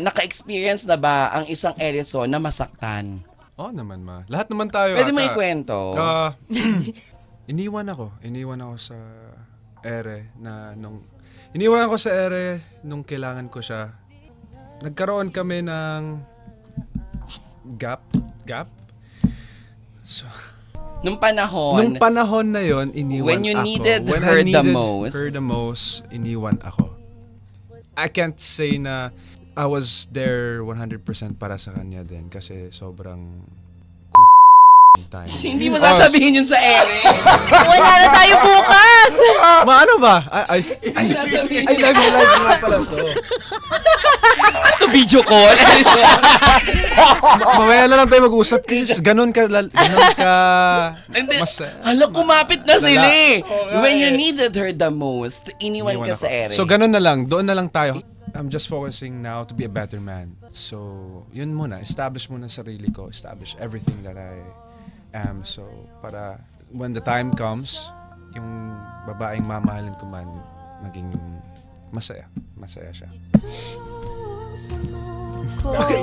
Naka-experience na ba ang isang Erison na masaktan? Oo naman, ma. Lahat naman tayo. Pwede mo ikwento? Iniwan ako sa ere iniwan ako sa ere nung kailangan ko siya. Nagkaroon kami ng gap. So, Nung panahon na yon, iniwan when you ako. needed When her I needed the her the most, iniwan ako. I can't say na I was there 100% para sa kanya din kasi sobrang time. Hindi mo sasabihin yun sa Ere. Wala na tayo bukas! Maano ba? Ay, Sasabihin live nga pala to. ito video call. Mamaya na lang tayo mag-usap kasi ganun ka Hindi, mas hala, kumapit na sila eh. Okay. When you needed her the most, iniwan ka ako. sa Ere. So ganun na lang, doon na lang tayo. I'm just focusing now to be a better man. So, yun muna, establish muna sarili ko, establish everything that I am. So, para when the time comes, yung babaeng mamahalin ko man, maging masaya. Masaya siya. Okay,